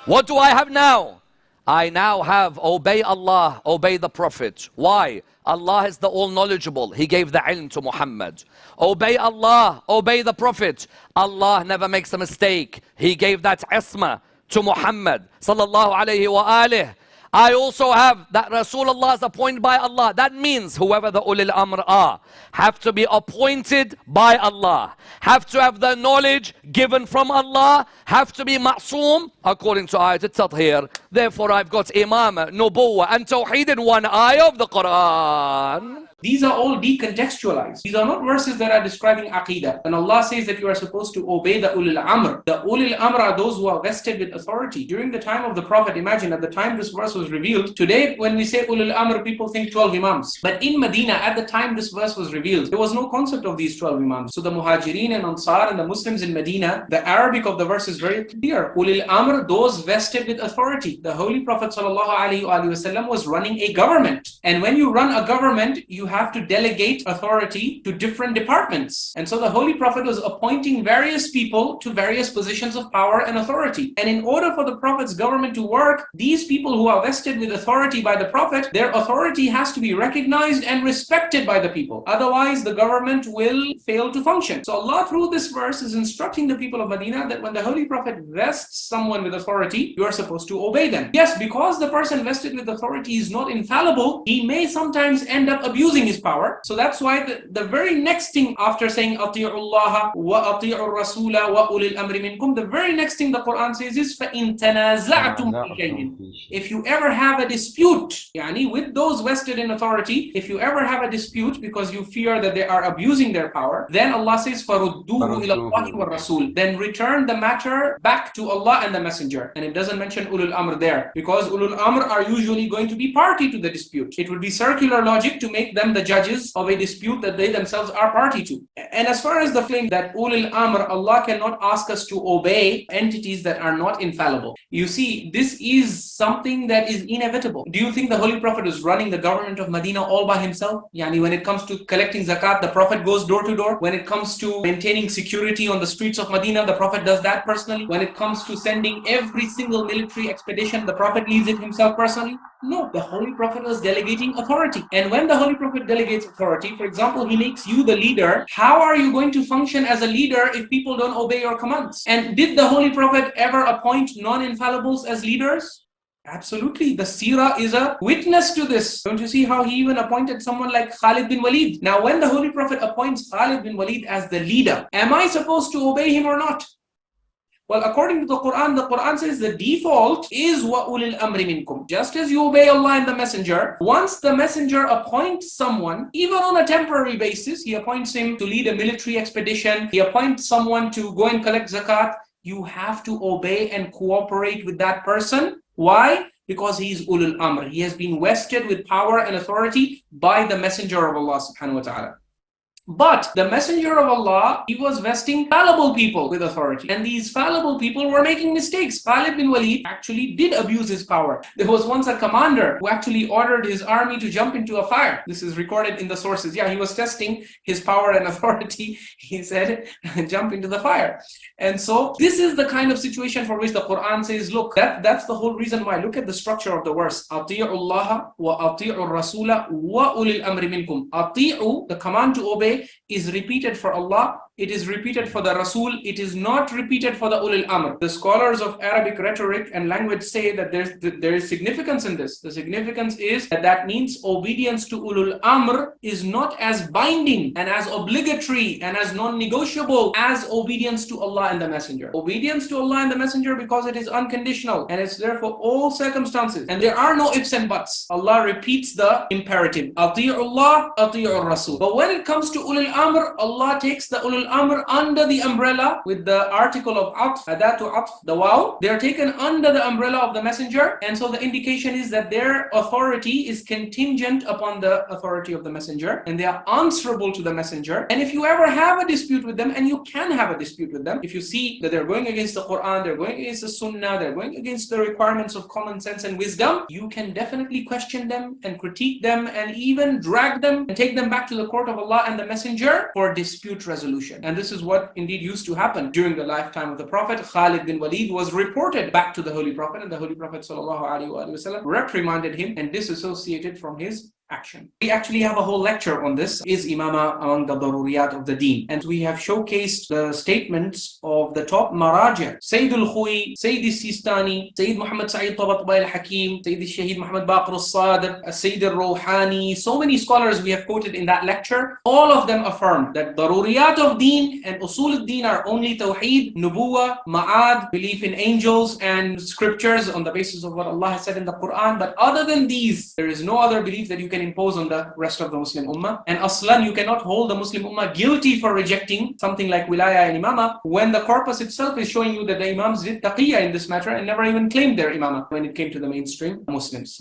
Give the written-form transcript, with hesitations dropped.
What do I have now? I now have obey Allah, obey the Prophet. Why? Allah is the all-knowledgeable. He gave the ilm to Muhammad. Obey Allah, obey the Prophet. Allah never makes a mistake. He gave that isma to Muhammad sallallahu alayhi wa alih. I also have that Rasulullah is appointed by Allah. That means whoever the Ulil Amr are have to be appointed by Allah, have to have the knowledge given from Allah, have to be ma'soom according to Ayat al-Tathir. Therefore I've got Imamah, Nubuwwah and Tawheed in one ayah of the Quran. These are all decontextualized. These are not verses that are describing Aqidah. When Allah says that you are supposed to obey the Ulil Amr, the Ulil Amr are those who are vested with authority. During the time of the Prophet, imagine at the time this verse was revealed. Today, when we say Ulil Amr, people think 12 Imams. But in Medina, at the time this verse was revealed, there was no concept of these 12 Imams. So the Muhajirin and Ansar and the Muslims in Medina, the Arabic of the verse is very clear. Ulil Amr, those vested with authority. The Holy Prophet ﷺ was running a government. And when you run a government, you have to delegate authority to different departments. And so the Holy Prophet was appointing various people to various positions of power and authority. And in order for the Prophet's government to work, these people who are vested with authority by the Prophet, their authority has to be recognized and respected by the people. Otherwise, the government will fail to function. So Allah through this verse is instructing the people of Medina that when the Holy Prophet vests someone with authority, you are supposed to obey them. Yes, because the person vested with authority is not infallible, he may sometimes end up abusing his power. So that's why the very next thing after saying Ati'u Allah wa Ati'u Rasula wa Ulil Amri minkum, the very next thing the Quran says is فَإِن تَنَازَعْتُمْ فِي شَيْءٍ. If you ever have a dispute, with those vested in authority, if you ever have a dispute because you fear that they are abusing their power, then Allah says فَرُدُّوهُ إِلَى اللَّهِ وَالرَّسُولِ. Then return the matter back to Allah and the Messenger. And it doesn't mention Ulul Amr there, because Ulul Amr are usually going to be party to the dispute. It would be circular logic to make them the judges of a dispute that they themselves are party to. And as far as the claim that Ulil Amr, Allah cannot ask us to obey entities that are not infallible. You see, this is something that is inevitable. Do you think the Holy Prophet is running the government of Medina all by himself? When it comes to collecting zakat, the Prophet goes door to door. When it comes to maintaining security on the streets of Medina, the Prophet does that personally. When it comes to sending every single military expedition, the Prophet leads it himself personally. No, the Holy Prophet was delegating authority. And when the Holy Prophet delegates authority, for example, he makes you the leader. How are you going to function as a leader if people don't obey your commands? And did the Holy Prophet ever appoint non-infallibles as leaders? Absolutely. The seerah is a witness to this. Don't you see how he even appointed someone like Khalid bin Walid? Now, when the Holy Prophet appoints Khalid bin Walid as the leader, am I supposed to obey him or not? Well, according to the Quran says the default is wa ulil amri minkum. Just as you obey Allah and the Messenger, once the Messenger appoints someone, even on a temporary basis, he appoints him to lead a military expedition, he appoints someone to go and collect zakat, you have to obey and cooperate with that person. Why? Because he is ulul amr. He has been vested with power and authority by the Messenger of Allah subhanahu wa ta'ala. But the Messenger of Allah, he was vesting fallible people with authority. And these fallible people were making mistakes. Khalid bin Walid actually did abuse his power. There was once a commander who actually ordered his army to jump into a fire. This is recorded in the sources. He was testing his power and authority. He said, jump into the fire. And so this is the kind of situation for which the Quran says, look, that's the whole reason why. Look at the structure of the verse. Ati'u Allah wa ati'u Rasula wa ulil amri minkum. Ati'u, the command to obey, is repeated for Allah, it is repeated for the Rasul, it is not repeated for the Ulil Amr. The scholars of Arabic rhetoric and language say that there is significance in this. The significance is that means obedience to Ulul Amr is not as binding and as obligatory and as non-negotiable as obedience to Allah and the Messenger. Obedience to Allah and the Messenger, because it is unconditional and it's there for all circumstances. And there are no ifs and buts. Allah repeats the imperative. Ati'u Allah, ati'u Rasul. But when it comes to Ulul Amr, Allah takes the Ulul Amr under the umbrella with the article of atf, adatu atf, the waw. They are taken under the umbrella of the Messenger, and so the indication is that their authority is contingent upon the authority of the Messenger, and they are answerable to the Messenger. And if you ever have a dispute with them, and you can have a dispute with them, if you see that they're going against the Quran, they're going against the Sunnah, they're going against the requirements of common sense and wisdom, you can definitely question them and critique them and even drag them and take them back to the court of Allah and the Messenger for dispute resolution. persecution. And this is what indeed used to happen during the lifetime of the Prophet. Khalid bin Walid was reported back to the Holy Prophet, and the Holy Prophet ﷺ reprimanded him and disassociated from his action. We actually have a whole lecture on this, is imama among the daruriyat of the deen, and we have showcased the statements of the top maraja, Sayyid al-Khu'i, Sayyid al-Sistani, Sayyid Muhammad Sa'id Tabatabai al-Hakim, Sayyid al-Shaheed Muhammad Baqir al-Sadiq, Sayyid al-Rawhani. So many scholars we have quoted in that lecture. All of them affirmed that daruriyat of deen and usul al-deen are only tawheed, nubuwah, ma'ad, belief in angels and scriptures on the basis of what Allah has said in the Quran. But other than these, there is no other belief that you can impose on the rest of the Muslim Ummah. And aslan, you cannot hold the Muslim Ummah guilty for rejecting something like wilaya and imamah when the corpus itself is showing you that the imams did taqiyya in this matter and never even claimed their imamah when it came to the mainstream Muslims.